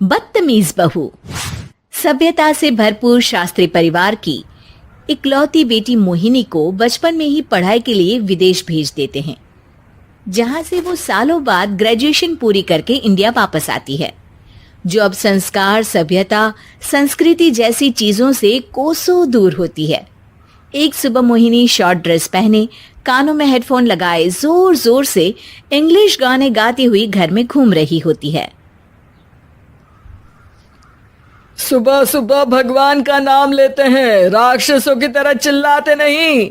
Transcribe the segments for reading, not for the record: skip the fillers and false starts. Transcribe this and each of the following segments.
बदतमीज बहू। सभ्यता से भरपूर शास्त्री परिवार की इकलौती बेटी मोहिनी को बचपन में ही पढ़ाई के लिए विदेश भेज देते हैं, जहां से वो सालों बाद ग्रेजुएशन पूरी करके इंडिया वापस आती है, जो अब संस्कार, सभ्यता, संस्कृति जैसी चीजों से कोसों दूर होती है। एक सुबह मोहिनी शॉर्ट ड्रेस पहने, कानों में हेडफोन लगाए जोर जोर से इंग्लिश गाने गाती हुई घर में घूम रही होती है। सुबह सुबह भगवान का नाम लेते हैं, राक्षसों की तरह चिल्लाते नहीं।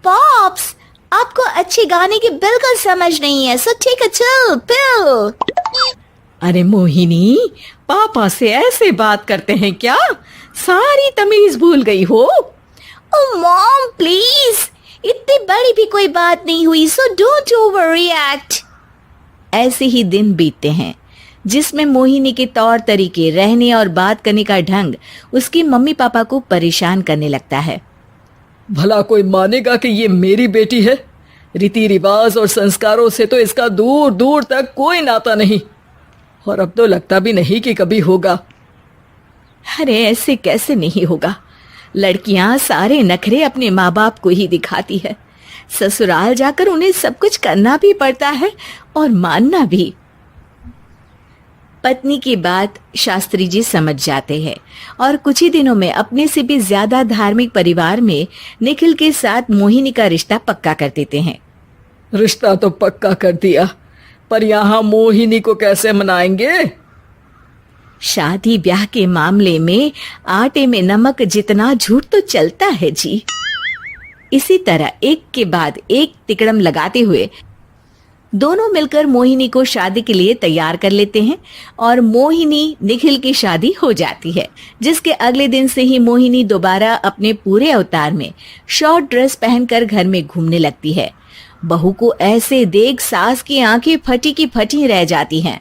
पॉप्स, आपको अच्छे गाने की बिल्कुल समझ नहीं है, सो ठीक है, चिल पिल। अरे मोहिनी, पापा से ऐसे बात करते हैं क्या? सारी तमीज भूल गई हो। ओह मॉम प्लीज, इतनी बड़ी भी कोई बात नहीं हुई, सो डोंट ओवर रिएक्ट। ऐसे ही दिन बीतते हैं जिसमें मोहिनी के तौर तरीके, रहने और बात करने का ढंग उसकी मम्मी पापा को परेशान करने लगता है। भला कोई मानेगा कि ये मेरी बेटी है? रीति रिवाज और संस्कारों से तो इसका दूर दूर तक कोई नाता नहीं, और अब तो लगता भी नहीं कि कभी होगा। अरे ऐसे कैसे नहीं होगा? लड़कियां सारे नखरे अपने माँ बाप को ही दिखाती है। ससुराल जाकर उन्हें सब कुछ करना भी पड़ता है और मानना भी। पत्नी की बात शास्त्री जी समझ जाते हैं और कुछ ही दिनों में अपने से भी ज्यादा धार्मिक परिवार में निखिल के साथ मोहिनी का रिश्ता पक्का कर देते हैं। रिश्ता तो पक्का कर दिया, पर यहाँ मोहिनी को कैसे मनाएंगे? शादी ब्याह के मामले में आटे में नमक जितना झूठ तो चलता है जी। इसी तरह एक के बाद एक तिकड़म लगाते हुए दोनों मिलकर मोहिनी को शादी के लिए तैयार कर लेते हैं और मोहिनी निखिल की शादी हो जाती है, जिसके अगले दिन से ही मोहिनी दोबारा अपने पूरे अवतार में शॉर्ट ड्रेस पहनकर घर में घूमने लगती है। बहू को ऐसे देख सास की आंखें फटी की फटी रह जाती हैं।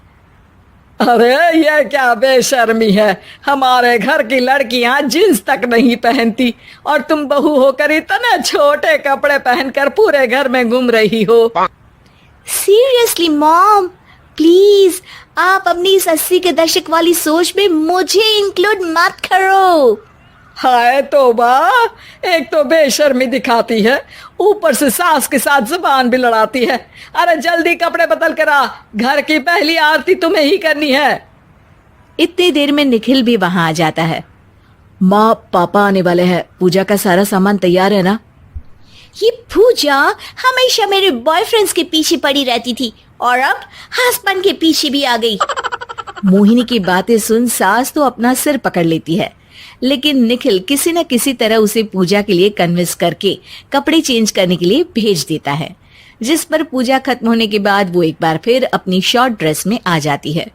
अरे ये क्या बेशर्मी है, हमारे घर की लड़कियां जींस तक नहीं पहनती और तुम बहू होकर इतने छोटे कपड़े पहनकर पूरे घर में घूम रही हो। सीरियसली मॉम, प्लीज आप अपनी इस 80 के दशक वाली सोच में मुझे इंक्लूड मत करो। हाय तौबा, एक तो बेशर्मी दिखाती है, ऊपर से सास के साथ जुबान भी लड़ाती है। अरे जल्दी कपड़े बदल कर आ, घर की पहली आरती तुम्हें ही करनी है। इतनी देर में निखिल भी वहां आ जाता है। माँ, पापा आने वाले हैं, पूजा का सारा सामान तैयार है ना? ये पूजा हमेशा मेरे बॉयफ्रेंड्स के पीछे पड़ी रहती थी और अब हस्बैंड के पीछे भी आ गई। मोहिनी की बातें सुन सास तो अपना सिर पकड़ लेती है, लेकिन निखिल किसी न किसी तरह उसे पूजा के लिए कन्विंस करके कपड़े चेंज करने के लिए भेज देता है, जिस पर पूजा खत्म होने के बाद वो एक बार फिर अपनी शॉर्ट ड्रेस में आ जाती है।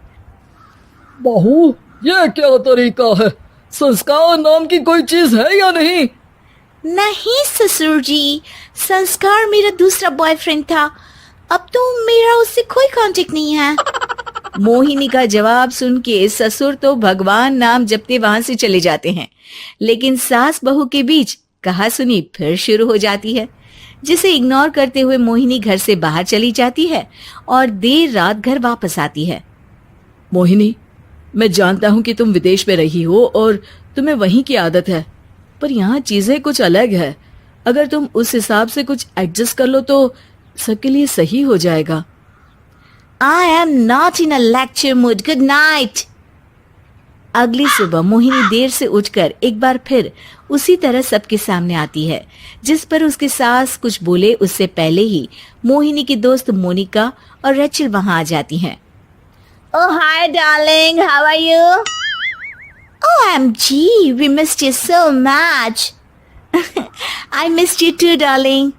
बहू, ये क्या तरीका है? संस्कार नाम की कोई चीज है या नहीं? नहीं ससुर जी, संस्कार मेरा दूसरा बॉयफ्रेंड था, अब तो मेरा उससे कोई कांटेक्ट नहीं है। मोहिनी का जवाब सुन के ससुर तो भगवान नाम जपते वहां से चले जाते हैं, लेकिन सास बहू के बीच कहा सुनी फिर शुरू हो जाती है, जिसे इग्नोर करते हुए मोहिनी घर से बाहर चली जाती है और देर रात घर वापस आती है। मोहिनी, मैं जानता हूँ कि तुम विदेश में रही हो और तुम्हें वहीं की आदत है, पर यहाँ चीजें कुछ अलग है। अगर तुम उस हिसाब से कुछ एडजस्ट कर लो तो सबके लिए सही हो जाएगा। I am not in a lecture mood. Good night. अगली सुबह मोहिनी देर से उठकर एक बार फिर उसी तरह सबके सामने आती है, जिस पर उसके सास कुछ बोले उससे पहले ही मोहिनी की दोस्त मोनिका और रेचल वहां आ जाती हैं। Oh hi darling, how are you? OMG, we missed you so much. I missed you too darling.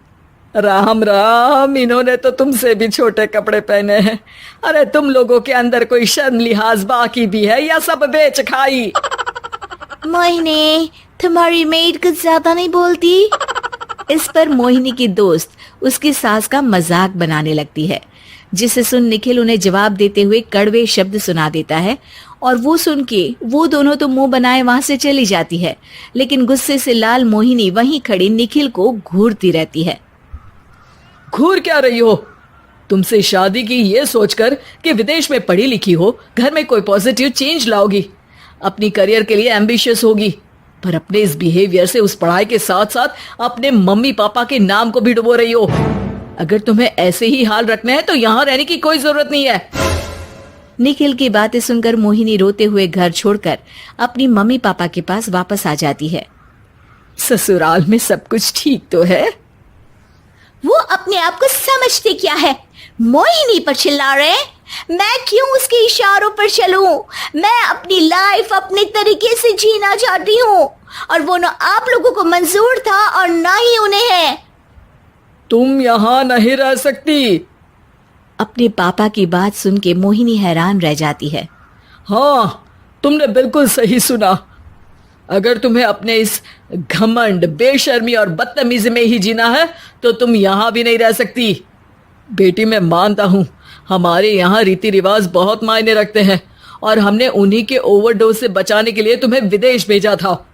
Ram Ram, इन्होंने तो तुमसे भी छोटे कपड़े पहने हैं। अरे तुम लोगों के अंदर कोई शर्म लिहाज बाकी भी है या सब बेच खाई? मोहिनी, तुम्हारी मेड कुछ ज्यादा नहीं बोलती? इस पर मोहिनी की दोस्त उसकी सास का मजाक बनाने लगती है, जिसे सुन निखिल उन्हें जवाब देते हुए कड़वे शब्द सुना देता है और वो सुन के वो दोनों तो मुंह बनाए वहां से चली जाती है, लेकिन गुस्से से लाल मोहिनी वहीं खड़ी निखिल को घूरती रहती है। घूर क्या रही हो? तुमसे शादी की ये सोचकर कि विदेश में पढ़ी लिखी हो, घर में कोई पॉजिटिव चेंज लाओगी, अपनी करियर के लिए एम्बिशियस होगी, पर अपने इस बिहेवियर से उस पढ़ाई के साथ साथ अपने मम्मी पापा के नाम को भी डुबो रही हो। अगर तुम्हें ऐसे ही हाल रखना है तो यहाँ रहने की कोई जरूरत नहीं है। निखिल की बातें सुनकर मोहिनी रोते हुए घर छोड़कर अपनी मम्मी पापा के पास वापस आ जाती है। ससुराल में सब कुछ ठीक तो है? वो अपने आप को समझते क्या है? मोहिनी पर चिल्ला रहे हैं? मैं क्यों उसके इशारों पर चलूं? मैं अपनी लाइफ अपने तरीके से जीना चाहती हूँ और वो ना आप लोगों को मंजूर था और ना ही उन्हें है। तुम यहाँ नहीं रह सकती। अपने पापा की बात सुन के मोहिनी हैरान रह जाती है। हाँ, तुमने बिल्कुल सही सुना। अगर तुम्हें अपने इस घमंड, बेशर्मी और बदतमीजी में ही जीना है तो तुम यहाँ भी नहीं रह सकती। बेटी, मैं मानता हूँ हमारे यहाँ रीति रिवाज बहुत मायने रखते हैं और हमने उन्हीं के ओवरडोज से बचाने के लिए तुम्हें विदेश भेजा था।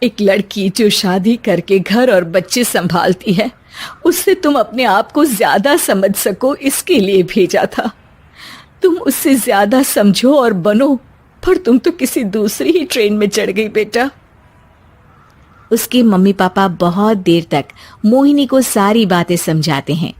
एक लड़की जो शादी करके घर और बच्चे संभालती है, उससे तुम अपने आप को ज्यादा समझ सको इसके लिए भेजा था। तुम उससे ज्यादा समझो और बनो, पर तुम तो किसी दूसरी ही ट्रेन में चढ़ गई बेटा। उसके मम्मी पापा बहुत देर तक मोहिनी को सारी बातें समझाते हैं,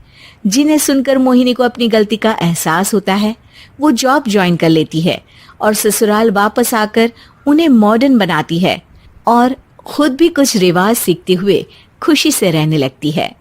जिन्हें सुनकर मोहिनी को अपनी गलती का एहसास होता है। वो जॉब ज्वाइन कर लेती है और ससुराल वापस आकर उन्हें मॉडर्न बनाती है और खुद भी कुछ रिवाज सीखते हुए खुशी से रहने लगती है।